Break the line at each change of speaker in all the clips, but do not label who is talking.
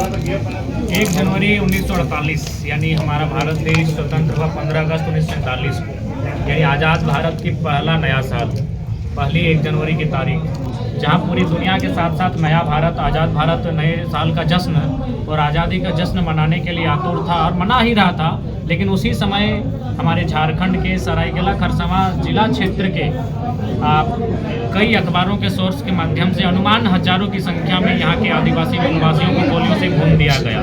1 जनवरी 1948 यानी हमारा भारत देश स्वतंत्र हुआ 15 अगस्त 1947 को, यानी आज़ाद भारत की पहला नया साल, पहली 1 जनवरी की तारीख, जहां पूरी दुनिया के साथ साथ नया भारत, आज़ाद भारत नए साल का जश्न और आज़ादी का जश्न मनाने के लिए आतुर था और मना ही रहा था। लेकिन उसी समय हमारे झारखंड के सरायकेला खरसावां जिला क्षेत्र के कई अखबारों के सोर्स के माध्यम से अनुमान हजारों की संख्या में यहाँ के आदिवासी वनवासियों को गोलियों से भून दिया गया।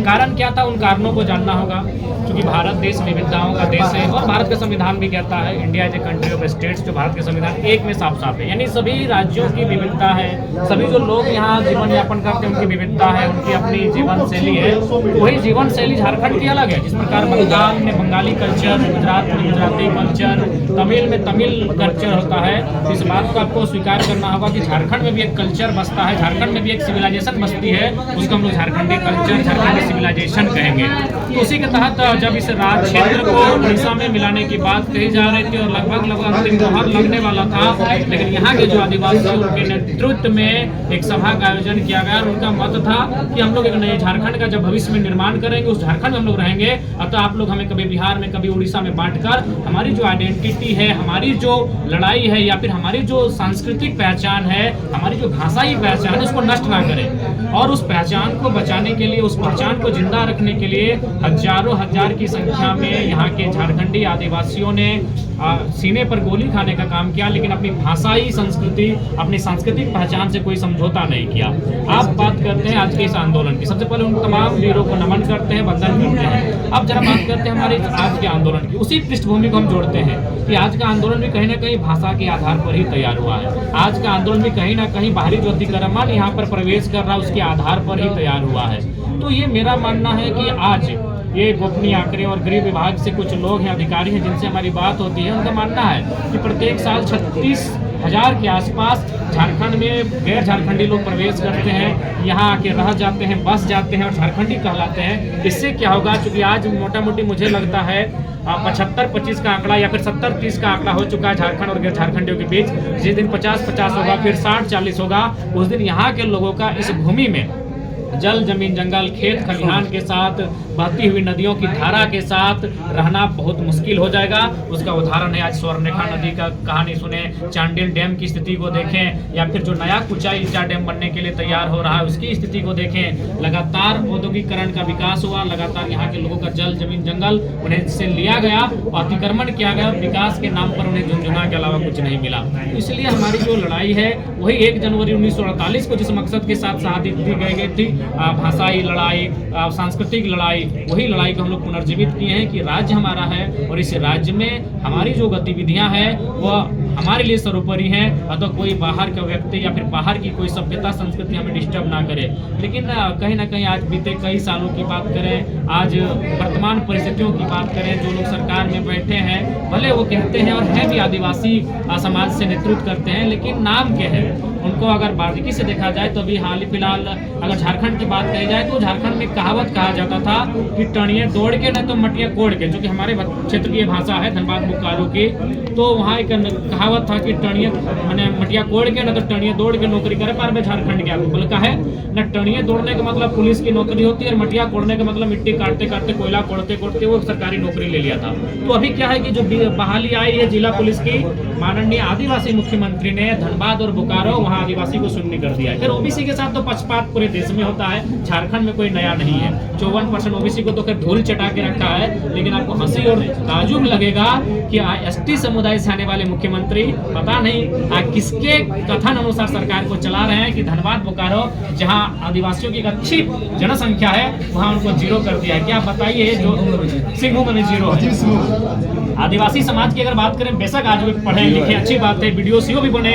कारण क्या था, उन कारणों को जानना होगा, क्योंकि भारत देश विविधताओं का देश है और भारत का संविधान भी कहता है India is a country of states, जो भारत के संविधान एक में साफ साफ है, यानी सभी राज्यों की विविधता है, सभी जो लोग यहाँ जीवन यापन करते हैं उनकी विविधता है, उनकी अपनी जीवन शैली है। वही जीवन शैली झारखंड की अलग है। जिस प्रकार बंगाल में बंगाली कल्चर, गुजरात में गुजराती कल्चर, तमिल में तमिल कल्चर होता है, तो इस बात को आपको स्वीकार करना होगा कि झारखंड में भी एक कल्चर बसता है, झारखंड में भी एक सिविलाइजेशन बसती है, उसको हम लोग झारखंडी कल्चर, झारखंडी सिविलाइजेशन कहेंगे। तो उसी के तहत जब इस राज्य क्षेत्र को उड़ीसा में मिलाने की बात कही जा रही थी और लगभग अंतिम मोहर लगने वाला था, लेकिन यहाँ के जो आदिवासी उनके नेतृत्व में एक सभा का आयोजन किया गया और उनका मत था कि हम लोग एक नए झारखंड का जब भविष्य में निर्माण करेंगे, उस झारखंड में हम लोग रहेंगे, अतः आप लोग हमें कभी बिहार में कभी उड़ीसा में बांटकर हमारी जो आइडेंटिटी है, हमारी जो लड़ाई है या फिर हमारी जो सांस्कृतिक पहचान है, हमारी जो भाषाई पहचान है, उसको नष्ट ना करें। और उस पहचान को बचाने के लिए, उस पहचान को जिंदा रखने के लिए हजारों हजार की संख्या में यहाँ के झारखंडी आदिवासियों ने सीने पर गोली खाने का काम किया, लेकिन अपनी भाषाई संस्कृति, अपनी सांस्कृतिक पहचान से कोई समझौता नहीं किया। आप बात करते हैं आज के इस आंदोलन की, सबसे पहले उन तमाम वीरों को नमन करते हैं, वंदन करते हैं। अब जरा बात करते हैं हमारे आज के आंदोलन की, उसी पृष्ठभूमि को हम जोड़ते हैं कि आज का आंदोलन भी कहीं ना कहीं भाषा के आधार पर ही तैयार हुआ है। आज का आंदोलन भी कहीं ना कहीं बाहरी जो अतिक्रमण यहाँ पर प्रवेश कर रहा है उसके आधार पर ही तैयार हुआ है। तो ये मेरा मानना है कि आज ये गोपनीय आंकड़े और गृह विभाग से कुछ लोग हैं, अधिकारी हैं, जिनसे हमारी बात होती है, उनका मानना है कि प्रत्येक साल 36,000 के आसपास झारखंड में गैर झारखंडी लोग प्रवेश करते हैं, यहाँ आके रह जाते हैं, बस जाते हैं और झारखंडी कहलाते हैं। इससे क्या होगा, क्योंकि आज मोटा मोटी मुझे लगता है 75-25 का आंकड़ा या फिर 70-30 का आंकड़ा हो चुका है झारखंड और गैर झारखंडियों के बीच। जिस दिन 50-50 होगा, फिर 60-40 होगा, उस दिन यहाँ के लोगों का इस भूमि में जल, जमीन, जंगल, खेत खलिहान के साथ, बहती हुई नदियों की धारा के साथ रहना बहुत मुश्किल हो जाएगा। उसका उदाहरण है आज स्वर्णरेखा नदी का कहानी सुने, चांडिल डैम की स्थिति को देखें, या फिर जो नया कुचाई ईटा डैम बनने के लिए तैयार हो रहा है उसकी स्थिति को देखें। लगातार औद्योगिकरण का विकास हुआ, लगातार यहाँ के लोगों का जल, जमीन, जंगल उन्हें से लिया गया, अतिक्रमण किया गया और विकास के नाम पर उन्हें झुंझुना के अलावा कुछ नहीं मिला। इसलिए हमारी जो लड़ाई है वही 1 जनवरी 1948 को जिस मकसद के साथ शहादत दी गई थी, भाषाई लड़ाई, सांस्कृतिक लड़ाई, वही लड़ाई को हम लोग पुनर्जीवित किए हैं कि राज्य हमारा है और इस राज्य में हमारी जो गतिविधियां हैं वह हमारे लिए सर्वोपरि हैं, अतः कोई बाहर का व्यक्ति या फिर बाहर की कोई सभ्यता संस्कृति हमें डिस्टर्ब ना करे। लेकिन कहीं ना कहीं आज बीते कई सालों की बात करें, आज वर्तमान परिस्थितियों की बात करें, जो लोग सरकार में बैठे हैं, भले वो कहते हैं और हैं भी आदिवासी समाज से नेतृत्व करते हैं, लेकिन नाम क्या है उनको अगर बारीकी से देखा जाए तो अभी हाल ही फिलहाल अगर झारखंड की बात कही जाए तो झारखंड में कहावत कहा जाता था कि टणिये दौड़ के न तो मटिया कोड़ के, जो कि हमारे क्षेत्र की भाषा है धनबाद बोकारो की। तो वहाँ एक कहावत था कि टणिये मैंने मटिया कोड़ के न तो टणिये दौड़ के नौकरी करे, पर मैं झारखंड के बोल का है न, टणिये दौड़ने का मतलब पुलिस की नौकरी होती है और मटिया कोड़ने का मतलब मिट्टी काटते काटते, कोयला कोड़ते कोड़ते वो सरकारी नौकरी ले लिया था। तो अभी क्या है कि जो बहाली आई है जिला पुलिस की, माननीय आदिवासी मुख्यमंत्री ने धनबाद और बोकारो वहाँ आदिवासी को शून्य कर दिया है। फिर ओबीसी के साथ तो पक्षपात पूरे देश में होता है, झारखंड में कोई नया नहीं है। 54% ओबीसी को तो फिर धूल चटा के रखा है, लेकिन आपको हंसी और ताजुब लगेगा कि एसटी समुदाय से आने वाले मुख्यमंत्री पता नहीं किसके कथन अनुसार सरकार को चला रहे हैं कि धनबाद बोकारो जहां आदिवासियों की अच्छी जनसंख्या है वहां उनको जीरो कर दिया है। क्या बताइए, जो सिंहभूम में जीरो है। आदिवासी समाज की अगर बात करें, बेशक आज भी पढ़े लिखे अच्छी बात है, बीडीओ सीओ भी बने,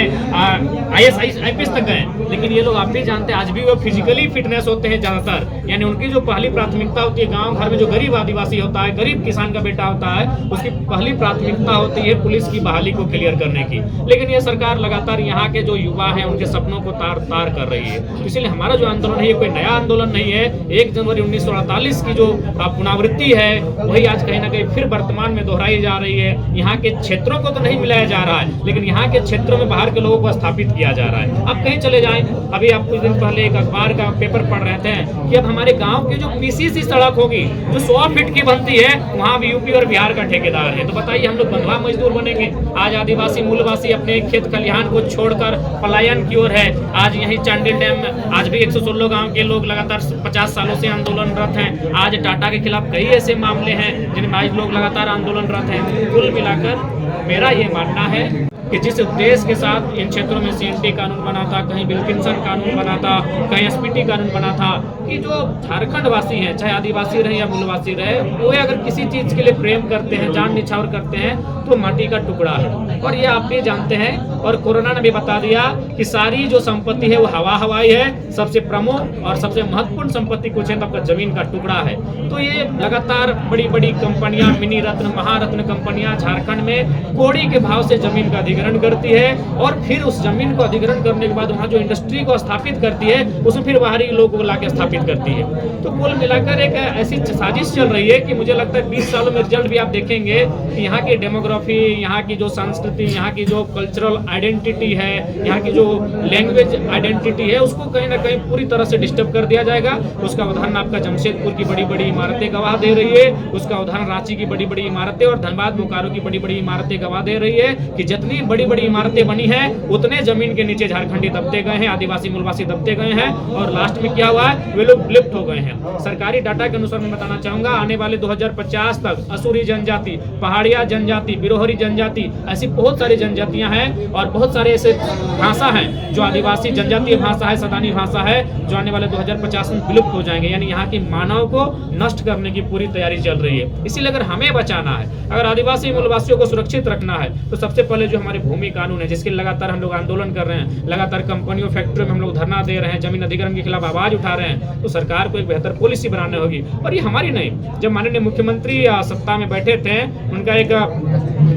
IAS IPS तक गए, लेकिन ये लोग आप भी जानते हैं आज भी वो फिजिकली फिटनेस होते हैं ज्यादातर, यानी उनकी जो पहली प्राथमिकता होती है, गांव घर में जो गरीब आदिवासी होता है, गरीब किसान का बेटा होता है, उसकी पहली प्राथमिकता होती है पुलिस की बहाली को क्लियर करने की। लेकिन ये सरकार लगातार यहाँ के जो युवा है उनके सपनों को तार तार कर रही है। इसलिए हमारा जो आंदोलन है ये कोई नया आंदोलन नहीं है। 1 जनवरी 1948 की जो पुनरावृत्ति है वही आज कहीं ना कहीं फिर वर्तमान में दोहराई जा रही है। यहाँ के क्षेत्रों को तो नहीं मिलाया जा जा रहा है, लेकिन यहाँ के क्षेत्रों में बाहर के लोगों को स्थापित किया जा रहा है। आप कहीं चले जाएं, अभी आप कुछ दिन पहले एक अखबार का पेपर पढ़ रहे थे कि अब हमारे गांव की जो पीसीसी सड़क होगी जो 100 फीट की बनती है, वहाँ भी यूपी और बिहार का ठेकेदार है। तो बताइए हम लोग बंधुआ मजदूर बनेंगे। आज आदिवासी मूलवासी अपने खेत खलिहान को छोड़कर पलायन की ओर है। आज यही चांडिल डैम में आज भी 116 गांव के लोग लगातार 50 सालों से आंदोलनरत हैं। आज टाटा के खिलाफ कई ऐसे मामले हैं जिनमें आज लोग लगातार आंदोलनरत हैं। कुल मिलाकर मेरा ये मानना है कि जिस उद्देश्य के साथ इन क्षेत्रों में सीएनटी कानून बना था, कहीं विल्किंसन कानून बना था, कहीं एसपीटी कानून बना था, कि जो झारखंड वासी हैं, चाहे आदिवासी रहे या मूलवासी रहे, वो अगर किसी चीज के लिए प्रेम करते हैं, जान निछावर करते हैं, तो माटी का टुकड़ा है। और ये आप भी जानते हैं, और कोरोना ने भी बता दिया कि सारी जो संपत्ति है वो हवाई है। सबसे प्रमुख और सबसे महत्वपूर्ण संपत्ति कुछ है तो आपका जमीन का टुकड़ा है। तो ये लगातार बड़ी बड़ी कंपनियां, मिनी रत्न, महारत्न कंपनियां झारखंड में कौड़ी के भाव से जमीन का अधिग्रहण करती है, और फिर उस जमीन को अधिग्रहण करने के बाद वहाँ जो इंडस्ट्री को स्थापित करती है, उसमें फिर बाहरी लोगों को लाके स्थापित करती है। तो कुल मिलाकर एक ऐसी साजिश चल रही है कि मुझे लगता है 20 सालों में रिजल्ट भी आप देखेंगे कि यहाँ की डेमोग्राफी, यहाँ की जो संस्कृति, यहाँ की जो कल्चरल आइडेंटिटी है, यहाँ की जो लैंग्वेज आइडेंटिटी है, उसको कहीं ना कहीं पूरी तरह से डिस्टर्ब कर दिया जाएगा। उसका उदाहरण आपका जमशेदपुर की बड़ी बड़ी इमारतें गवाह दे रही है, उसका उदाहरण रांची की बड़ी बड़ी इमारतें और धनबाद बोकारो की बड़ी बड़ी इमारतें गवाह दे रही है कि जितनी बड़ी बड़ी इमारतें बनी हैं उतने जमीन के नीचे झारखंडी दबते गए हैं, आदिवासी मूलवासी दबते गए हैं, और लास्ट में क्या हुआ है, वे लोग विलुप्त हो गए हैं। सरकारी डाटा के अनुसार मैं बताना चाहूंगा, आने वाले 2050 तक असुरी जनजाति, पहाड़िया जनजाति, बिरोहरी जनजाति, ऐसी बहुत सारी जनजातियां हैं और बहुत सारे ऐसे भाषा हैं जो आदिवासी जनजातीय भाषा है, सदानी भाषा है, जो आने वाले 2050 में विलुप्त हो जाएंगे। यानी यहाँ की मानव को नष्ट करने की पूरी तैयारी चल रही है। इसीलिए अगर हमें बचाना है, अगर आदिवासी मूलवासियों को सुरक्षित रखना है, तो सबसे पहले जो हमारे भूमि कानून है, जिसके लगातार हम लोग आंदोलन कर रहे हैं, लगातार कंपनियों फैक्ट्रियों में हम लोग धरना दे रहे हैं, जमीन अधिग्रहण के खिलाफ आवाज उठा रहे हैं, तो सरकार को एक बेहतर पॉलिसी बनानी होगी। और ये हमारी नहीं, जब माननीय मुख्यमंत्री सत्ता में बैठे थे, उनका एक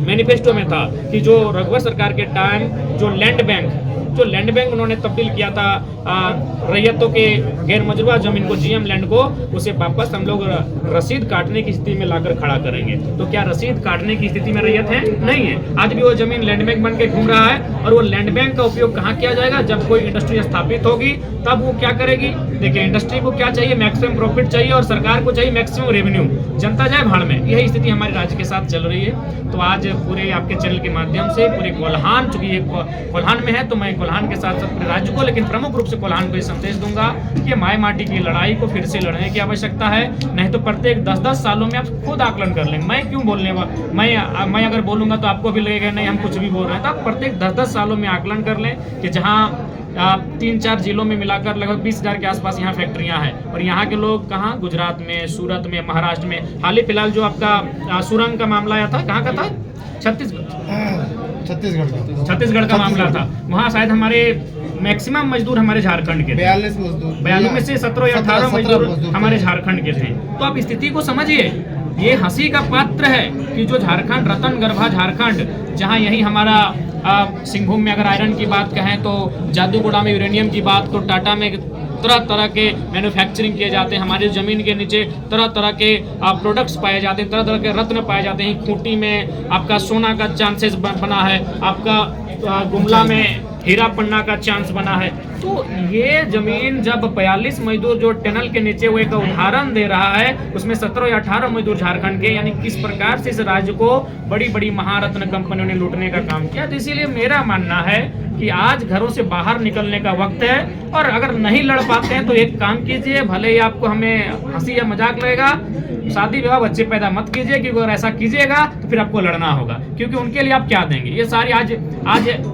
मैनिफेस्टो में था कि जो रघुवर सरकार के टाइम जो लैंड बैंक उन्होंने तब्दील किया था रैयतों के गैर मजरूआ जमीन को, जीएम लैंड को, उसे वापस हम लोग रसीद काटने की स्थिति में लाकर खड़ा करेंगे। तो क्या रसीद काटने की स्थिति में रैयत है? नहीं है। आज भी वो जमीन लैंड बैंक बन के घूम रहा है, और वो लैंड बैंक का उपयोग कहाँ किया जाएगा? जब कोई इंडस्ट्री स्थापित होगी तब वो क्या करेगी? देखिए, इंडस्ट्री को क्या चाहिए? मैक्सिमम प्रॉफिट चाहिए, और सरकार को चाहिए मैक्सिमम रेवेन्यू। जनता जाए भाड़ में। यही स्थिति हमारे राज्य के साथ चल रही है। तो आज पूरे आपके चैनल के माध्यम से पूरे कोल्हान, चूंकि ये कोल्हान में है, तो मैं कोल्हान के साथ साथ पूरे राज्य को, लेकिन प्रमुख रूप से कोल्हान को ये संदेश दूंगा कि माय माटी की लड़ाई को फिर से लड़ने की आवश्यकता है। नहीं तो प्रत्येक 10-10 सालों में आप खुद आकलन कर लें। मैं क्यों बोलने वाला, मैं अगर बोलूंगा तो आपको भी लगेगा नहीं हम कुछ भी बोल रहे हैं। तो आप प्रत्येक 10-10 सालों में आकलन कर लें कि जहाँ 3-4 जिलों में मिलाकर लगभग 20,000 के आसपास यहाँ फैक्ट्रियाँ हैं, और यहाँ के लोग कहाँ? गुजरात में, सूरत में, महाराष्ट्र में। हाल ही फिलहाल जो आपका सुरंग का मामला आया था, कहाँ का था? छत्तीसगढ़ का मामला था। वहाँ शायद हमारे मैक्सिमम मजदूर हमारे झारखंड के, 42 में से 17 या 18 मजदूर हमारे झारखंड के थे। तो आप स्थिति को समझिए। ये हंसी का पात्र है कि जो झारखंड, रतन गर्भा झारखंड, जहाँ यही हमारा सिंहभूम में अगर आयरन की बात कहें तो जादूगोड़ा में यूरेनियम की बात, तो टाटा में तरह तरह के मैन्युफैक्चरिंग किए जाते हैं। हमारी ज़मीन के नीचे तरह तरह के प्रोडक्ट्स पाए जाते हैं, तरह तरह के रत्न पाए जाते हैं। खूंटी में आपका सोना का चांसेस बना है, आपका गुमला में हीरा पन्ना का चांस बना है। तो ये जमीन जब 42 मजदूर जो टनल के नीचे वो एक उदाहरण दे रहा है, उसमें 17 या 18 मजदूर झारखंड के, यानी किस प्रकार से इस राज्य को बड़ी बड़ी महारत्न कंपनियों ने लूटने का काम किया। तो इसीलिए मेरा मानना है कि आज घरों से बाहर निकलने का वक्त है, और अगर नहीं लड़ पाते हैं तो एक काम कीजिए, भले ही आपको हमें हंसी या मजाक लगेगा, शादी विवाह बच्चे पैदा मत कीजिए, क्योंकि अगर ऐसा कीजिएगा तो फिर आपको लड़ना होगा, क्योंकि उनके लिए आप क्या देंगे? ये सारी आज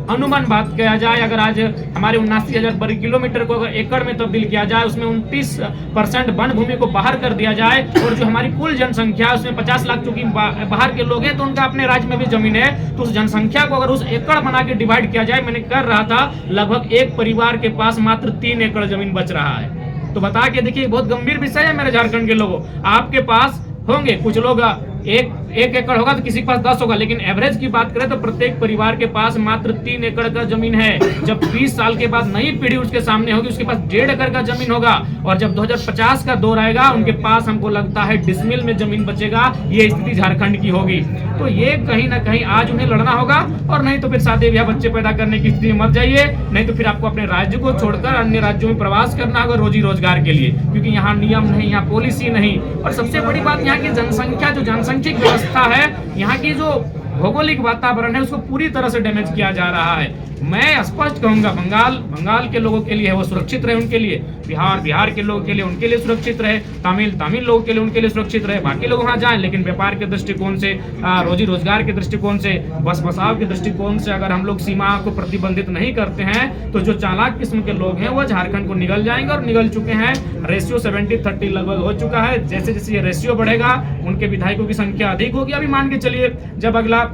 अनुमान बात किया जाए, अगर आज हमारे 79,000 वर्ग किलोमीटर को अगर एकड़ में तब्दील किया जाए, उसमें 29% वन भूमि को बाहर कर दिया जाए, और जो हमारी कुल जनसंख्या उसमें 50 लाख चूंकि बाहर के लोग हैं, तो उनका अपने राज्य में भी जमीन है, तो उस जनसंख्या को अगर उस एकड़ बना के डिवाइड किया जाए, मैंने कर रहा था, लगभग एक परिवार के पास मात्र 3 एकड़ जमीन बच रहा है। तो बता के देखिए, बहुत गंभीर विषय है मेरे झारखंड के लोगों। आपके पास होंगे कुछ लोग एक 1 एकड़ होगा तो किसी के पास 10 होगा, लेकिन एवरेज की बात करें तो प्रत्येक परिवार के पास मात्र 3 एकड़ का जमीन है। जब 20 साल के बाद नई पीढ़ी उसके सामने होगी, उसके पास 1.5 एकड़ का जमीन होगा, और जब 2050 का दौर आएगा उनके पास हमको लगता है डिसमिल में जमीन बचेगा। ये स्थिति झारखंड की होगी। तो ये कहीं ना कहीं आज उन्हें लड़ना होगा, और नहीं तो फिर शादी ब्याह बच्चे पैदा करने की स्थिति में मर जाइए, नहीं तो फिर आपको अपने राज्य को छोड़कर अन्य राज्यों में प्रवास करना होगा रोजी रोजगार के लिए, क्योंकि यहाँ नियम नहीं, यहाँ पॉलिसी नहीं। और सबसे बड़ी बात यहाँ की जनसंख्या, जो जनसंख्यिक व्यवस्था है, यहाँ की जो भौगोलिक वातावरण है, उसको पूरी तरह से डैमेज किया जा रहा है। मैं स्पष्ट कहूंगा, बंगाल के लोगों के लिए है वो सुरक्षित रहे, उनके लिए बिहार के लोगों के लिए उनके लिए सुरक्षित रहे, तमिल लोगों के लिए उनके लिए सुरक्षित रहे, बाकी लोग वहाँ जाएं, लेकिन व्यापार के दृष्टिकोण से, रोजी रोजगार के दृष्टिकोण से, बस बसाव के दृष्टिकोण से अगर हम लोग सीमा को प्रतिबंधित नहीं करते हैं तो जो चालाक किस्म के लोग हैं वो झारखंड को निगल जाएंगे, और निगल चुके हैं। रेशियो 70-30 लगभग हो चुका है। जैसे जैसे ये रेशियो बढ़ेगा उनके विधायकों की संख्या अधिक होगी। अभी मान के चलिए जब अगला,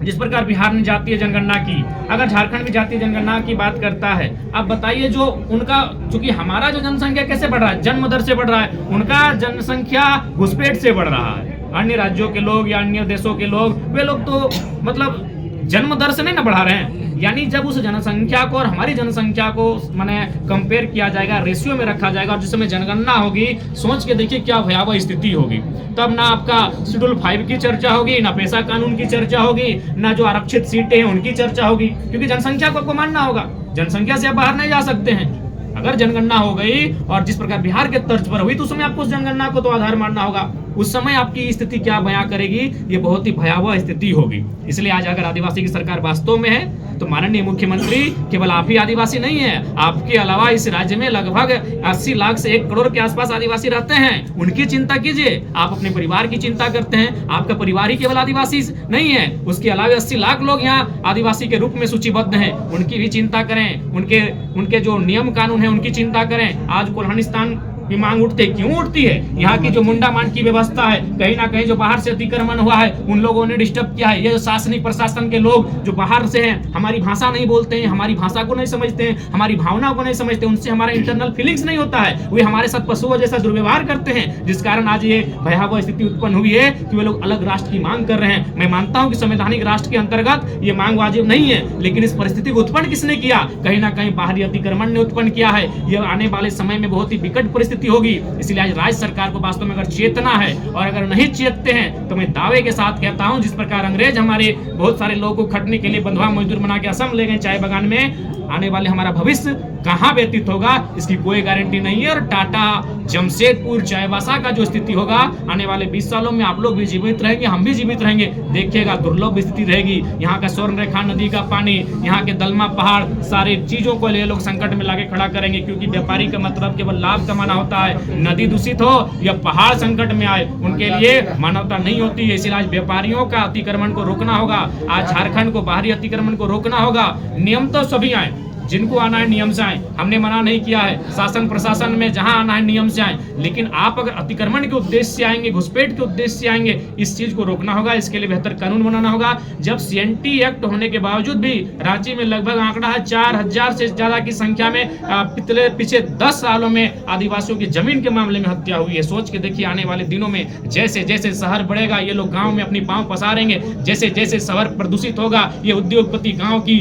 जिस प्रकार बिहार ने जातीय जनगणना की, अगर झारखंड भी जातीय जनगणना की बात करता है, अब बताइए जो उनका, चूंकि हमारा जो जनसंख्या कैसे बढ़ रहा है, जन्म दर से बढ़ रहा है, उनका जनसंख्या घुसपैठ से बढ़ रहा है। अन्य राज्यों के लोग या अन्य देशों के लोग, वे लोग तो मतलब जन्म दर से नहीं ना बढ़ा रहे हैं। यानी जब उस जनसंख्या को और हमारी जनसंख्या को माने कंपेयर किया जाएगा, रेशियो में रखा जाएगा, और जिस समय जनगणना होगी, सोच के देखिए क्या भयावह स्थिति होगी। तब ना आपका शेड्यूल 5 की चर्चा होगी, ना पेशा कानून की चर्चा होगी, ना जो आरक्षित सीटें हैं उनकी चर्चा होगी, क्योंकि जनसंख्या को आपको मानना होगा। जनसंख्या से आप बाहर नहीं जा सकते हैं। अगर जनगणना हो गई और जिस प्रकार बिहार के तर्ज पर हुई, तो उस समय आपको उस जनगणना को तो आधार मानना होगा। उस समय आपकी स्थिति क्या बयां करेगी, ये बहुत ही भयावह स्थिति होगी। इसलिए आज अगर आदिवासी की सरकार वास्तव में है तो माननीय मुख्यमंत्री, केवल आप ही आदिवासी नहीं है, आपके अलावा इस राज्य में लगभग 80 लाख से 1 करोड़ के आसपास आदिवासी रहते हैं। उनकी चिंता कीजिए। आप अपने परिवार की चिंता करते हैं, आपका परिवार ही केवल आदिवासी नहीं है, उसके अलावा 80 लाख लोग यहाँ आदिवासी के रूप में सूचीबद्ध हैं। उनकी भी चिंता करें, उनके जो नियम कानून है उनकी चिंता करें। आज कोल्हानिस्तान की मांग उठती है, क्यों उठती है? यहाँ की जो मुंडा मान की व्यवस्था है, कहीं ना कहीं जो बाहर से अतिक्रमण हुआ है, उन लोगों ने डिस्टर्ब किया है। ये जो शासनिक प्रशासन के लोग जो बाहर से हैं, हमारी भाषा नहीं बोलते हैं, हमारी भाषा को नहीं समझते हैं, हमारी भावना को नहीं समझते, उनसे हमारा इंटरनल फीलिंग्स नहीं होता है, वे हमारे साथ पशुओं जैसा दुर्व्यवहार करते हैं, जिस कारण आज ये भयावह स्थिति उत्पन्न हुई है कि वे लोग अलग राष्ट्र की मांग कर रहे हैं। मैं मानता हूं कि संवैधानिक राष्ट्र के अंतर्गत ये मांग वाजिब नहीं है, लेकिन इस परिस्थिति को उत्पन्न किसने किया? कहीं ना कहीं बाहरी अतिक्रमण ने उत्पन्न किया है। यह आने वाले समय में बहुत ही विकट परिस्थिति होगी। इसलिए आज राज्य सरकार को वास्तव में अगर चेतना है, और अगर नहीं चेतते हैं, तो मैं दावे के साथ कहता हूं, जिस प्रकार अंग्रेज हमारे बहुत सारे लोगों को खटने के लिए बंधुआ मजदूर बना के असम ले गए चाय बागान में, आने वाले हमारा भविष्य कहां व्यतीत होगा इसकी कोई गारंटी नहीं है। और टाटा, जमशेदपुर, चाईबासा का जो स्थिति होगा आने वाले 20 सालों में, आप लोग भी जीवित रहेंगे, हम भी जीवित रहेंगे, देखिएगा दुर्लभ स्थिति रहेगी। यहाँ का स्वर्णरेखा नदी का पानी, यहाँ के दलमा पहाड़, सारी चीजों को ले लोग संकट में लाके खड़ा करेंगे, क्योंकि व्यापारी का मतलब केवल लाभ कमाना होता है। नदी दूषित हो या पहाड़ संकट में आए, उनके लिए मानवता नहीं होती है। इसलिए आज व्यापारियों का अतिक्रमण को रोकना होगा। आज झारखंड को बाहरी अतिक्रमण को रोकना होगा। नियम तो सभी आए, जिनको आना है नियम से आए, हमने मना नहीं किया है। शासन प्रशासन में जहां आना है नियम से आए, लेकिन आप अगर अतिक्रमण के उद्देश्य से आएंगे, घुसपैठ के उद्देश्य से आएंगे, इस चीज को रोकना होगा। इसके लिए बेहतर कानून बनाना होगा। जब सीएनटी एक्ट होने के बावजूद भी रांची में लगभग आंकड़ा है 4000 से ज्यादा की संख्या में पिछले 10 सालों में आदिवासियों की जमीन के मामले में हत्या हुई है। सोच के देखिए आने वाले दिनों में जैसे जैसे शहर बढ़ेगा, ये लोग गाँव में अपनी पांव पसारेंगे। जैसे जैसे शहर प्रदूषित होगा, ये उद्योगपति गाँव की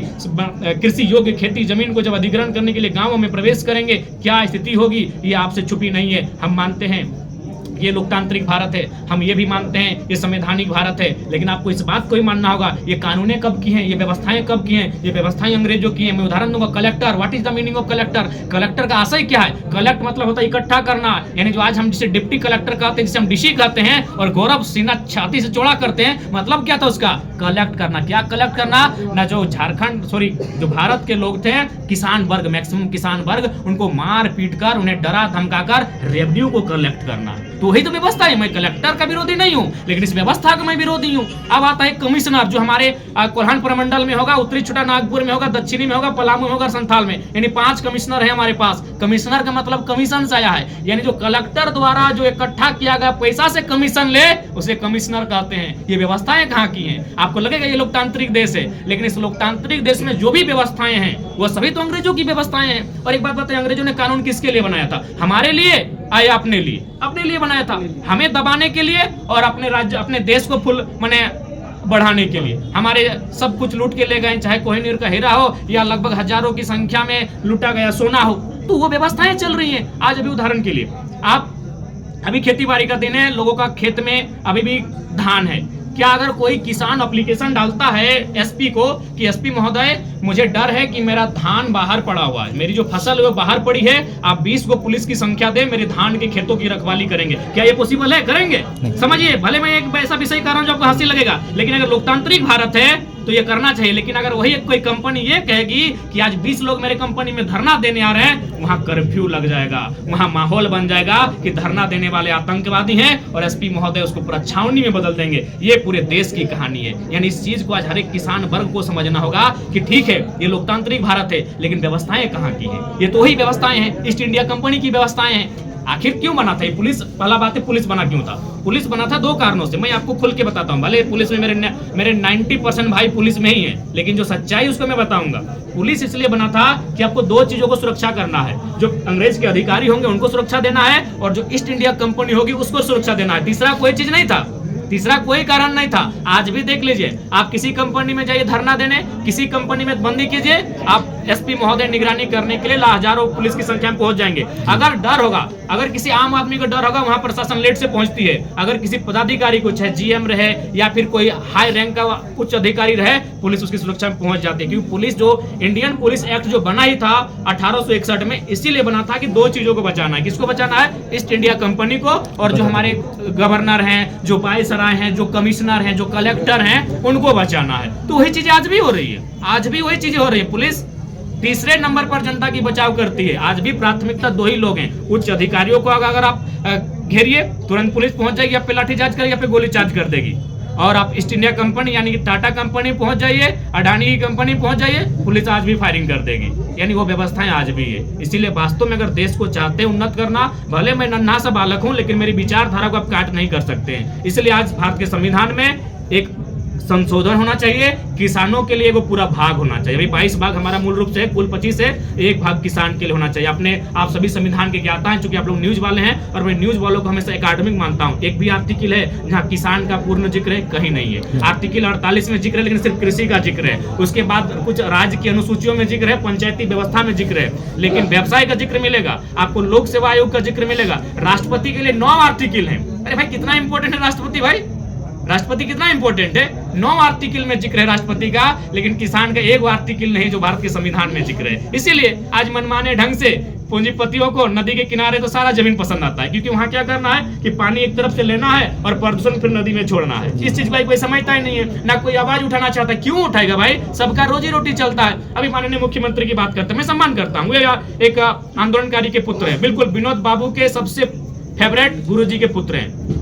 कृषि योग्य खेती जमीन को जब अधिग्रहण करने के लिए गांवों में प्रवेश करेंगे, क्या स्थिति होगी ये आपसे छुपी नहीं है। हम मानते हैं ये लोकतांत्रिक भारत है, हम ये भी मानते हैं ये संवैधानिक भारत है, लेकिन आपको इस बात को ही मानना होगा, ये कानूनें कब की हैं, ये व्यवस्थाएं कब की हैं? ये व्यवस्थाएं अंग्रेजों की हैं। मैं उदाहरण दूंगा, collector. What is the meaning of collector? Collector का आशय क्या है? कलेक्ट मतलब होता है इकट्ठा करना, यानी जो आज हम जिसे डिप्टी कलेक्टर कहते हैं, जिसे हम डीसी कहते हैं, और गौरव सिन्हा छाती से चौड़ा करते हैं, मतलब क्या था उसका? कलेक्ट करना। क्या कलेक्ट करना? ना जो जो भारत के लोग थे, किसान वर्ग, मैक्सिमम किसान वर्ग, उनको मार पीट कर, उन्हें डरा धमका कर रेवेन्यू को कलेक्ट करना। तो वही तो व्यवस्था है। मैं कलेक्टर का विरोधी नहीं हूं, लेकिन इस व्यवस्था का मैं विरोधी हूं। अब आता है कमिश्नर, जो हमारे कोल्हान प्रमंडल में होगा, उत्तरी छोटा नागपुर में होगा, दक्षिणी में होगा, पलामू में होगा, संथाल में, यानी 5 कमिश्नर है हमारे पास। कमिश्नर का मतलब कमीशन से आया है, यानी जो कलेक्टर द्वारा जो इकट्ठा किया गया पैसा से कमीशन ले, उसे कमिश्नर कहते हैं। ये व्यवस्थाएं कहाँ की हैं? आपको लगेगा ये लोकतांत्रिक देश है, लेकिन इस लोकतांत्रिक देश में जो भी व्यवस्थाएं हैं वो सभी तो अंग्रेजों की व्यवस्थाएं हैं। और एक बात बताएं, अंग्रेजों ने कानून किसके लिए बनाया था? हमारे लिए।
आए अपने लिए बनाया था, हमें दबाने के लिए और अपने राज्य अपने देश को फुल माने बढ़ाने के लिए। हमारे सब कुछ लूट के ले गए, चाहे कोहिनूर का हीरा हो या लगभग हजारों की संख्या में लूटा गया सोना हो, तो वो व्यवस्थाएं चल रही हैं। आज अभी उदाहरण के लिए आप अभी खेती बाड़ी का दिन है, लोगों का खेत में अभी भी धान है। क्या अगर कोई किसान एप्लीकेशन डालता है एसपी को कि एसपी महोदय मुझे डर है कि मेरा धान बाहर पड़ा हुआ है, मेरी जो फसल है वो बाहर पड़ी है, आप 20 को पुलिस की संख्या दे, मेरे धान के खेतों की रखवाली करेंगे, क्या ये पॉसिबल है? करेंगे? समझिए, भले मैं एक ऐसा विषय कर रहा हूं जो आपको हंसी लगेगा, लेकिन अगर लोकतांत्रिक भारत है तो ये करना चाहिए। लेकिन अगर वही कोई कंपनी ये कहेगी कि आज 20 लोग मेरे कंपनी में धरना देने आ रहे हैं, वहां कर्फ्यू लग जाएगा, वहां माहौल बन जाएगा कि धरना देने वाले आतंकवादी हैं और एसपी महोदय उसको पूरा छावनी में बदल देंगे। ये पूरे देश की कहानी है। यानी इस चीज को आज हर एक किसान वर्ग को समझना होगा कि ठीक है, ये लोकतांत्रिक भारत है, लेकिन व्यवस्थाएं कहाँ की है? ये तो वही व्यवस्थाएं हैं, ईस्ट इंडिया कंपनी की व्यवस्थाएं हैं। आखिर क्यों बना था ये पुलिस? पहला बात है, पुलिस बना क्यों था? पुलिस बना था दो कारणों से, मैं आपको खुल के बताता हूँ। भले पुलिस में मेरे 90% भाई पुलिस में ही है, लेकिन जो सच्चाई उसको मैं बताऊंगा। पुलिस इसलिए बना था कि आपको दो चीजों को सुरक्षा करना है, जो अंग्रेज के अधिकारी होंगे उनको सुरक्षा देना है, और जो ईस्ट इंडिया कंपनी होगी उसको सुरक्षा देना है। तीसरा कोई चीज नहीं था, तीसरा कोई कारण नहीं था। आज भी देख लीजिए, आप किसी कंपनी में जाइए धरना देने, किसी कंपनी में बंदी कीजिए, आप एसपी महोदय निगरानी करने के लिए हजारों पुलिस की संख्या में पहुंच जाएंगे। अगर डर होगा, अगर किसी आम आदमी को डर होगा, वहां प्रशासन लेट से पहुंचती है। अगर किसी पदाधिकारी को, चाहे जीएम रहे या फिर कोई हाई रैंक का उच्च अधिकारी रहे, पुलिस उसकी सुरक्षा में पहुंच जाती है। क्योंकि पुलिस जो इंडियन पुलिस एक्ट जो बना ही था 1861 में, इसीलिए बना था कि दो चीजों को बचाना है। किसको बचाना है? ईस्ट इंडिया कंपनी को, और जो हमारे गवर्नर हैं, जो वायसराय हैं, जो कमिश्नर हैं, जो कलेक्टर हैं, उनको बचाना है। तो वही चीजें आज भी हो रही है, आज भी वही चीजें हो रही है। पुलिस तीसरे नंबर पर जनता की बचाव करती है। आज भी प्राथमिकता दो ही लोग हैं, उच्च अधिकारियों को अगर आप घेरिए, तुरंत पुलिस पहुंच जाएगी, आप पे लाठीचार्ज करेगी, आप पे गोली चार्ज कर देगी। और आप ईस्ट इंडिया कंपनी यानी कि टाटा कंपनी पहुंच जाइए, अडानी की कंपनी पहुंच जाइए, पुलिस आज भी फायरिंग कर देगी। यानी वो व्यवस्थाएं आज भी है। इसीलिए वास्तव में अगर देश को चाहते हैं उन्नत करना, भले मैं नन्हा सा बालक हूं, लेकिन मेरी विचारधारा को आप काट नहीं कर सकते हैं। इसलिए आज भारत के संविधान में एक संशोधन होना चाहिए, किसानों के लिए एगो पूरा भाग होना चाहिए। अभी 22 भाग हमारा मूल रूप से कुल 25 है, एक भाग किसान के लिए होना चाहिए। अपने आप सभी संविधान के ज्ञाता हैं, चूंकि आप लोग न्यूज वाले हैं, और मैं न्यूज वालों को हमेशा एकेडमिक मानता हूं। एक भी आर्टिकल है जहां किसान का पूर्ण जिक्र है? कहीं नहीं है। आर्टिकल 48 में जिक्र है, लेकिन सिर्फ कृषि का जिक्र है। उसके बाद कुछ राज्य की अनुसूचियों में जिक्र है, पंचायती व्यवस्था में जिक्र है, लेकिन व्यवसाय का जिक्र मिलेगा आपको, लोक सेवा आयोग का जिक्र मिलेगा। राष्ट्रपति के लिए 9 आर्टिकल है। अरे भाई, कितना इंपॉर्टेंट है राष्ट्रपति? भाई राष्ट्रपति कितना इंपॉर्टेंट है? 9 आर्टिकल में जिक्र है राष्ट्रपति का, लेकिन किसान का एक आर्टिकल नहीं जो भारत के संविधान में जिक्र है। इसीलिए आज मनमाने ढंग से पूंजीपतियों को नदी के किनारे तो सारा जमीन पसंद आता है, क्योंकि वहां क्या करना है कि पानी एक तरफ से लेना है और प्रदूषण फिर नदी में छोड़ना है। इस चीज का कोई समझता ही नहीं है, ना कोई आवाज उठाना चाहता है। क्यों उठाएगा भाई? सबका रोजी रोटी चलता है। अभी माननीय मुख्यमंत्री की बात करते हैं, मैं सम्मान करता हूँ, एक आंदोलनकारी के पुत्र है, बिल्कुल विनोद बाबू के सबसे फेवरेट गुरुजी के पुत्र हैं,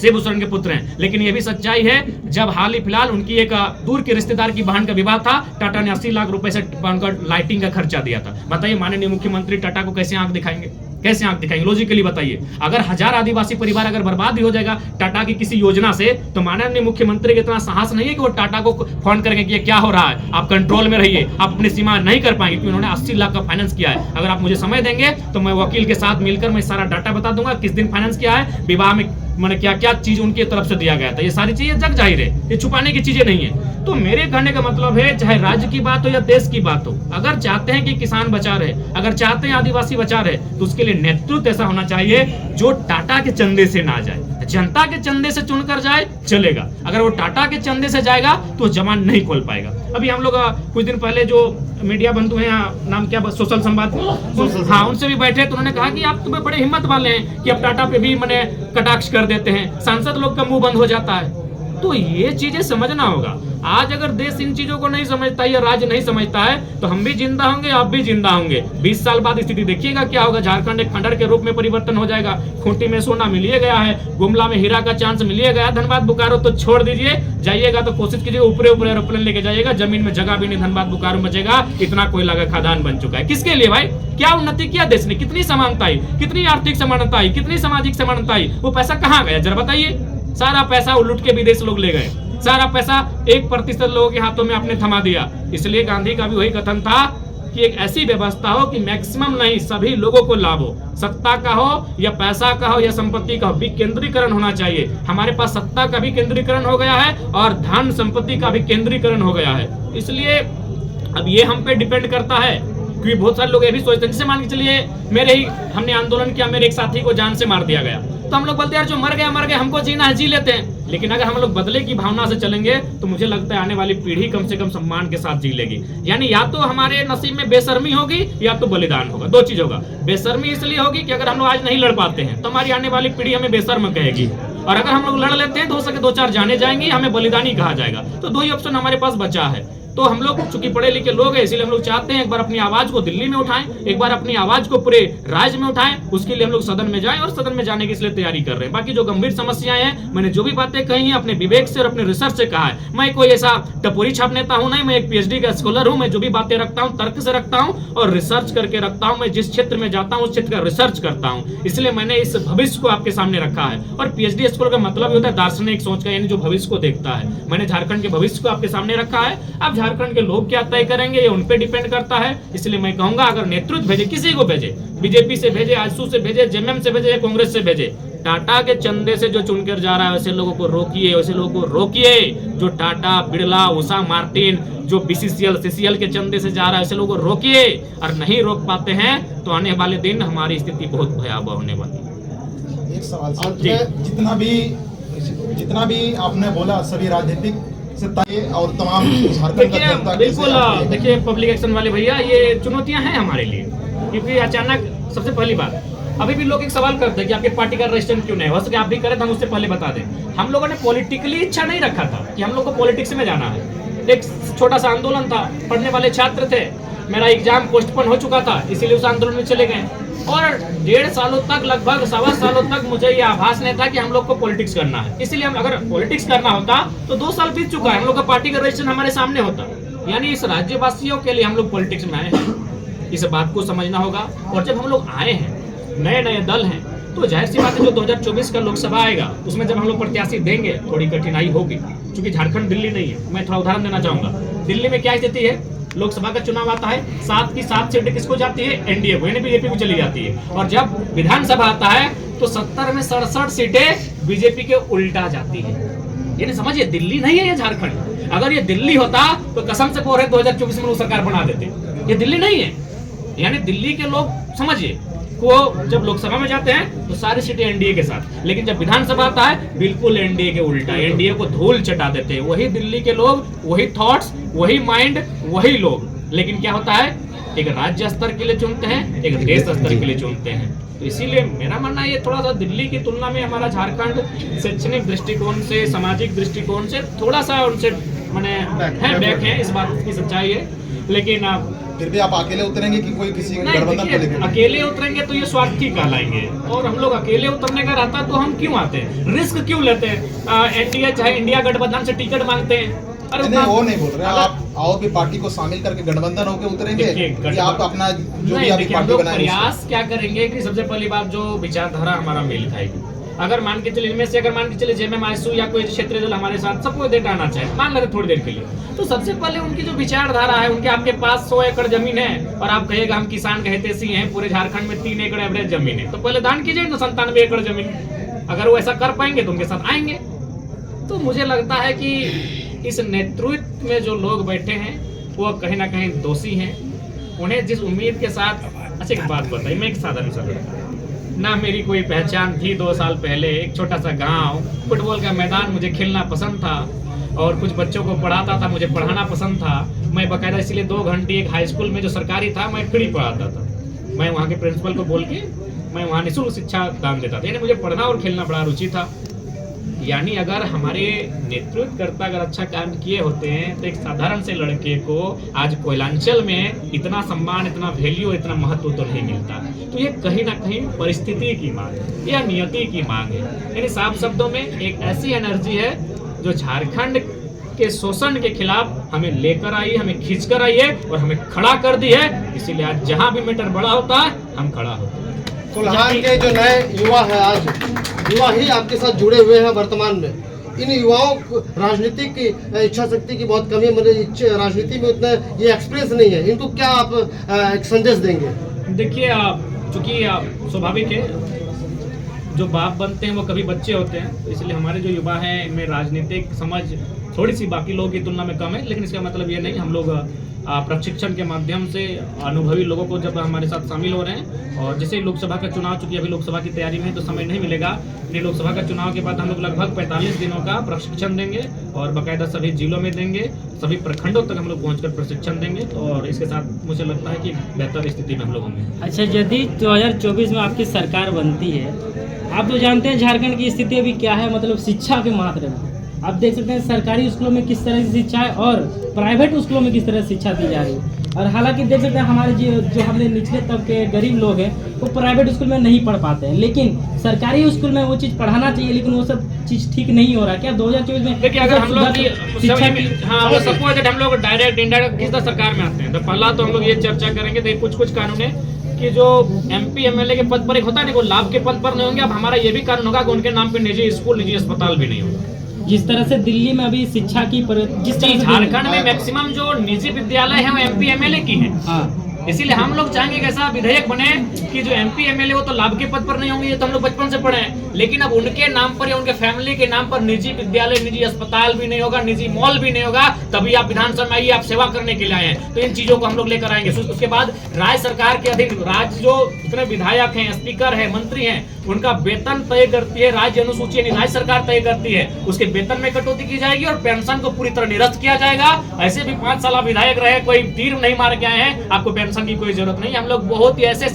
शिव भूषण के पुत्र हैं। लेकिन ये भी सच्चाई है, जब हाल ही फिलहाल उनकी एक दूर के रिश्तेदार की बहन का विवाह था, टाटा ने 80 लाख रुपए से उनका लाइटिंग का खर्चा दिया था। बताइए माननीय मुख्यमंत्री टाटा को कैसे आंख दिखाएंगे? कैसे आंख दिखाएंगे? लॉजिकली बताइए। अगर 1000 आदिवासी परिवार अगर बर्बाद ही हो जाएगा टाटा की किसी योजना से, तो माननीय मुख्यमंत्री के इतना साहस नहीं है कि वो टाटा को फोन करके कि क्या हो रहा है, आप कंट्रोल में रहिए, आप अपनी सीमा नहीं कर पाएंगे, क्योंकि उन्होंने 80 लाख का फाइनेंस किया है। अगर आप मुझे समय देंगे तो मैं वकील के साथ मिलकर मैं सारा डाटा बता दूंगा, किस दिन फाइनेंस किया है, विवाह में मैंने क्या क्या चीज उनकी तरफ से दिया गया था। ये सारी चीजें जग जाहिर है, ये छुपाने की चीजें नहीं है। तो मेरे कहने का मतलब है, चाहे राज्य की बात हो या देश की बात हो, अगर चाहते हैं कि किसान बचा रहे, अगर चाहते हैं आदिवासी बचा रहे, तो उसके लिए नेतृत्व ऐसा होना चाहिए जो टाटा के चंदे से ना जाए, जनता के चंदे से चुनकर जाए चलेगा। अगर वो टाटा के चंदे से जाएगा तो जमान नहीं खोल पाएगा। अभी हम लोग कुछ दिन पहले जो मीडिया बंधु हैं, नाम क्या, सोशल संवाद, हाँ, उनसे भी बैठे तो उन्होंने कहा कि आप तुम्हें बड़े हिम्मत वाले हैं कि आप टाटा पे भी मैंने कटाक्ष कर देते हैं, सांसद लोग का मुंह बंद हो जाता है। तो ये चीजें समझना होगा। आज अगर देश इन चीजों को नहीं समझता है या राज्य नहीं समझता है, तो हम भी जिंदा होंगे, आप भी जिंदा होंगे। 20 साल बाद स्थिति देखिएगा क्या होगा। झारखंड एक खंडर के रूप में परिवर्तन हो जाएगा। खूंटी में सोना मिलिए गया है, गुमला में हीरा का चांस मिलिए गया, धनबाद बोकारो तो छोड़ दीजिए, जाइएगा तो कोशिश कीजिए ऊपरे ऊपर एरोप्लेन लेके जाइएगा, जमीन में जगह भी नहीं धनबाद बोकारो में बचेगा। इतना कोयला का खदान बन चुका है। किसके लिए भाई? क्या उन्नति किया देश ने? कितनी समानता आई, कितनी आर्थिक समानता आई, कितनी सामाजिक समानता आई? वो पैसा कहाँ गया जरा बताइए। सारा पैसा वो लूट के विदेश लोग ले गए, सारा पैसा 1% लोगों के हाथों में आपने थमा दिया। इसलिए गांधी का भी वही कथन था कि एक ऐसी व्यवस्था हो कि मैक्सिमम नहीं सभी लोगों को लाभ हो, सत्ता का हो या पैसा का हो या संपत्ति का हो, विकेंद्रीकरण होना चाहिए। हमारे पास सत्ता का भी केंद्रीकरण हो गया है और धन संपत्ति का भी केंद्रीकरण हो गया है। इसलिए अब ये हम पे डिपेंड करता है, क्योंकि बहुत सारे लोग ये भी सोचते हैं, जैसे मान के चलिए हमने आंदोलन किया, मेरे एक साथी को जान से मार दिया गया, तो हम लोग बोलते हैं यार जो मर गया, हमको जीना है जी लेते हैं। लेकिन अगर हम लोग बदले की भावना से चलेंगे तो मुझे लगता है आने वाली पीढ़ी कम से कम सम्मान के साथ जी लेगी। यानी या तो हमारे नसीब में बेशर्मी होगी या तो बलिदान होगा, दो चीज होगा। बेशर्मी इसलिए होगी कि अगर हम लोग आज नहीं लड़ पाते हैं तो हमारी आने वाली पीढ़ी हमें बेशर्म कहेगी, और अगर हम लोग लड़ लेते हैं तो हो सके 2-4 जाने जाएंगे, हमें बलिदानी कहा जाएगा। तो दो ही ऑप्शन हमारे पास बचा है। तो हम लोग चूंकि पढ़े लिखे लोग हैं, इसीलिए हम लोग चाहते हैं एक बार अपनी आवाज को दिल्ली में उठाएं, एक बार अपनी आवाज को पूरे राज्य में उठाएं। उसके लिए हम लोग सदन में जाएं और सदन में जाने की इसलिए तैयारी कर रहे हैं। बाकी जो गंभीर समस्याएं हैं, मैंने जो भी बातें कही हैं अपने विवेक से और अपने रिसर्च से कहा है। मैं कोई ऐसा टपोरी छाप नेता हूं नहीं, मैं एक पीएचडी का स्कॉलर हूं। मैं जो भी बातें रखता हूं तर्क से रखता हूं और रिसर्च करके रखता हूं। मैं जिस क्षेत्र में जाता हूं उस क्षेत्र का रिसर्च करता हूं, इसलिए मैंने इस भविष्य को आपके सामने रखा है। और पीएचडी स्कॉलर का मतलब होता है दार्शनिक सोच का, यानी जो भविष्य को देखता है। मैंने झारखंड के भविष्य को आपके सामने रखा है। अब झारखंड के लोग क्या तय करेंगे ये उन पे डिपेंड करता है। इसलिए मैं कहूंगा अगर नेतृत्व भेजे, किसी को भेजे, बीजेपी से भेजे, आजसू से भेजे, जेएमएम से भेजे या कांग्रेस से भेजे, टाटा के चंदे से जो चुनकर जा रहा है वैसे लोगों को रोकिए, वैसे लोगों को रोकिए। जो टाटा, बिरला, उषा मार्टिन, जो बीसीसीएल, सीसीएल के चंदे से जा रहा है वैसे लोगों को रोकिए। और नहीं रोक पाते हैं तो आने वाले दिन हमारी स्थिति बहुत भयावह होने वाली है।
एक सवाल जितना भी आपने बोला सभी राजनीतिक और तमाम झारखंड का जनता
बिल्कुल देखिए पब्लिक एक्शन वाले भैया, ये चुनौतियां हैं हमारे लिए, क्योंकि अचानक सबसे पहली बात अभी भी लोग एक सवाल करते हैं कि आपके पार्टी का रजिस्ट्रेशन क्यों नहीं हो सके, आप भी करें तो हम उससे पहले बता दें। हम लोगों ने पॉलिटिकली इच्छा नहीं रखा था कि हम लोग को पॉलिटिक्स में जाना है। एक छोटा सा आंदोलन था, पढ़ने वाले छात्र थे, मेरा एग्जाम पोस्टपोन हो चुका था, इसीलिए उस आंदोलन में चले गए। और 1.5 सालों तक, लगभग 1.25 सालों तक मुझे ये आभास नहीं था कि हम लोग को पॉलिटिक्स करना है। इसीलिए हम अगर पॉलिटिक्स करना होता तो 2 साल बीत चुका है, हम लोग का पार्टी का रजिस्ट्रेशन हमारे सामने होता। यानी इस राज्यवासियों के लिए हम लोग पॉलिटिक्स में आए हैं, इस बात को समझना होगा। और जब हम लोग आए हैं, नए नए दल हैं, तो जाहिर सी बात है जो 2024 का लोकसभा आएगा उसमें जब हम लोग प्रत्याशी देंगे थोड़ी कठिनाई होगी, क्योंकि झारखंड दिल्ली नहीं है। मैं थोड़ा उदाहरण देना चाहूंगा, दिल्ली में क्या स्थिति है, लोकसभा का चुनाव आता है, 7 की 7 सीटें किसको जाती है, एनडीए को, यानी बीजेपी को चली जाती है। और जब विधानसभा आता है तो 70 में 67 सीटें बीजेपी के उल्टा जाती है। यानी समझिए दिल्ली नहीं है ये झारखंड। अगर ये दिल्ली होता तो कसम से बोल रहे 2024 में लोग सरकार बना देते। ये दिल्ली नहीं है। यानी दिल्ली के लोग समझिए वो जब लोकसभा में जाते हैं तो सारी सीटें एनडीए के साथ, लेकिन जब विधानसभा आता है बिल्कुल एनडीए के उल्टा, एनडीए को धूल चटा देते हैं। वही दिल्ली के लोग, वही थॉट्स, वही माइंड, वही लोग। लेकिन क्या होता है, एक राज्य स्तर के लिए चुनते हैं, एक देश स्तर के लिए चुनते हैं। तो इसीलिए मेरा मानना ये थोड़ा सा दिल्ली की तुलना में हमारा झारखंड शैक्षणिक दृष्टिकोण से, सामाजिक दृष्टिकोण से थोड़ा सा उनसे मैंने बैक है, इस बात की सच्चाई है। लेकिन
फिर भी आप अकेले उतरेंगे कि कोई किसी गठबंधन को लेकर?
अकेले उतरेंगे तो ये स्वार्थी कहलाएंगे, और हम लोग अकेले उतरने का रहता तो हम क्यों आते हैं, रिस्क क्यों लेते हैं। एनडीए चाहे इंडिया गठबंधन से टिकट मांगते हैं।
अरे नहीं, वो नहीं बोल रहे, आप और भी पार्टी को शामिल करके गठबंधन होकर उतरेंगे या आप अपना जो भी अभी पार्टी बनाएंगे?
प्रयास क्या करेंगे कि सबसे पहली बात जो विचारधारा हमारा मेल खाएगी। अगर मान के चलिए इनमें से अगर मान के चलिए जेएमएम आईएसयू या कोई क्षेत्रीय दल हमारे साथ सबको डेटा आना चाहिए, मान लेते थोड़ी देर के लिए, तो सबसे पहले उनकी जो विचारधारा है, उनके आपके पास 100 एकड़ जमीन है और आप कहिएगा हम किसान कहते हैं, पूरे झारखंड में 3 एकड़ एवरेज जमीन है, तो पहले दान कीजिए ना 97 एकड़ जमीन। अगर वो ऐसा कर पाएंगे तो उनके साथ आएंगे। तो मुझे लगता है कि इस नेतृत्व में जो लोग बैठे हैं वो कहीं ना कहीं दोषी हैं। उन्हें जिस उम्मीद के साथ, अच्छा एक बात बताइए, मैं एक साधारण सा लड़का, ना मेरी कोई पहचान थी 2 साल पहले, एक छोटा सा गांव, फुटबॉल का मैदान मुझे खेलना पसंद था और कुछ बच्चों को पढ़ाता था, मुझे पढ़ाना पसंद था। मैं बाकायदा इसलिए 2 घंटे एक हाई स्कूल में जो सरकारी था मैं फ्री पढ़ाता था। मैं वहाँ के प्रिंसिपल को बोल के मैं वहाँ निःशुल्क शिक्षा दान देता था। यानी मुझे पढ़ना और खेलना बड़ा रुचि था। यानी अगर हमारे नेतृत्वकर्ता अगर अच्छा काम किए होते हैं तो एक साधारण से लड़के को आज कोयलांचल में इतना सम्मान, इतना वैल्यू, इतना महत्व तो नहीं मिलता। तो ये कहीं ना कहीं परिस्थिति की मांग है या नियति की मांग है। यानी साफ शब्दों में एक ऐसी एनर्जी है जो झारखंड के शोषण के खिलाफ हमें लेकर आई, हमें खींच कर आई है और हमें खड़ा कर दी है। इसीलिए आज जहां भी मैटर बड़ा होता है हम खड़ा होते हैं।
कोल्हान के जो नए युवा है, आज युवा ही आपके साथ जुड़े हुए हैं वर्तमान में, इन युवाओं को राजनीतिक की इच्छा शक्ति की बहुत कमी है, मतलब राजनीति में उतना ये एक्सपीरियंस नहीं है, इनको क्या आप एक संदेश देंगे?
देखिए चूंकि स्वाभाविक है, जो बाप बनते हैं वो कभी बच्चे होते हैं, तो इसलिए हमारे जो युवा हैं इनमें राजनीतिक समझ थोड़ी सी बाकी लोगों की तुलना में कम है। लेकिन इसका मतलब ये नहीं, हम लोग प्रशिक्षण के माध्यम से अनुभवी लोगों को जब हमारे साथ शामिल हो रहे हैं, और जैसे लोकसभा का चुनाव, चूंकि अभी लोकसभा की तैयारी में है तो समय नहीं मिलेगा, इसलिए लोकसभा का चुनाव के बाद हम लोग लगभग 45 दिनों का प्रशिक्षण देंगे और बाकायदा सभी जिलों में देंगे, सभी प्रखंडों तक हम लोग पहुँचकर प्रशिक्षण देंगे, और इसके साथ मुझे लगता है कि बेहतर स्थिति में हम लोग होंगे।
अच्छा, यदि 2024 में आपकी सरकार बनती है, आप तो जानते हैं झारखंड की स्थिति अभी क्या है, मतलब शिक्षा के मात्र में आप देख सकते हैं सरकारी स्कूलों में किस तरह की शिक्षा है और प्राइवेट स्कूलों में किस तरह शिक्षा दी जा रही है। और हालांकि देख सकते हैं हमारे जो हमारे निचले तबके गरीब लोग हैं वो प्राइवेट स्कूल में नहीं पढ़ पाते हैं, लेकिन सरकारी स्कूल में वो चीज़ पढ़ाना चाहिए, लेकिन वो सब चीज़ ठीक नहीं हो रहा। क्या 2024 में
देखिए, अगर हम लोग सपोज हम लोग डायरेक्ट इंडायरेक्ट किस तरह सरकार में आते हैं, तो पहला तो हम लोग ये चर्चा करेंगे, तो कुछ कानून है कि जो MP MLA के पद पर एक होता है, वो लाभ के पद पर नहीं होंगे। अब हमारा ये भी कानून होगा कि उनके नाम पे निजी स्कूल, निजी अस्पताल भी नहीं होगा।
जिस तरह से दिल्ली में अभी शिक्षा की जिस तरह से
झारखंड में मैक्सिमम जो निजी विद्यालय है वो MP MLA की हैं।
हाँ,
इसीलिए हम लोग चाहेंगे कि ऐसा विधेयक बने कि जो MP MLA वो तो लाभ के पद पर नहीं होंगे, ये तो हम लोग बचपन से पढ़े हैं, लेकिन अब उनके नाम पर या उनके फैमिली के नाम पर निजी विद्यालय, निजी अस्पताल भी नहीं होगा, निजी मॉल भी नहीं होगा। तभी आप विधानसभा में आइए, आप सेवा करने के लिए आए हैं, तो इन चीजों को हम लोग लेकर आएंगे। उसके बाद राज्य सरकार के अधीन राज्य जो जितने विधायक हैं, स्पीकर है, मंत्री हैं, उनका वेतन तय करती है राज्य अनुसूची, यानी राज्य सरकार तय करती है। उसके वेतन में कटौती की जाएगी और पेंशन को पूरी तरह निरस्त किया जाएगा। ऐसे भी 5 साल विधायक रहे, कोई तीर नहीं मार के आए हैं, आपको पेंशन की कोई जरूरत नहीं। हम लोग बहुत ही ऐसे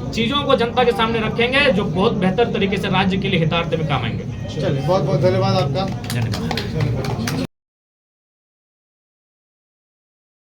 चीजों को जनता के सामने रखेंगे जो बहुत बेहतर तरीके से राज्य के लिए हितार्थ में काम आएंगे।
चलिए, बहुत बहुत धन्यवाद आपका।
धन्यवाद।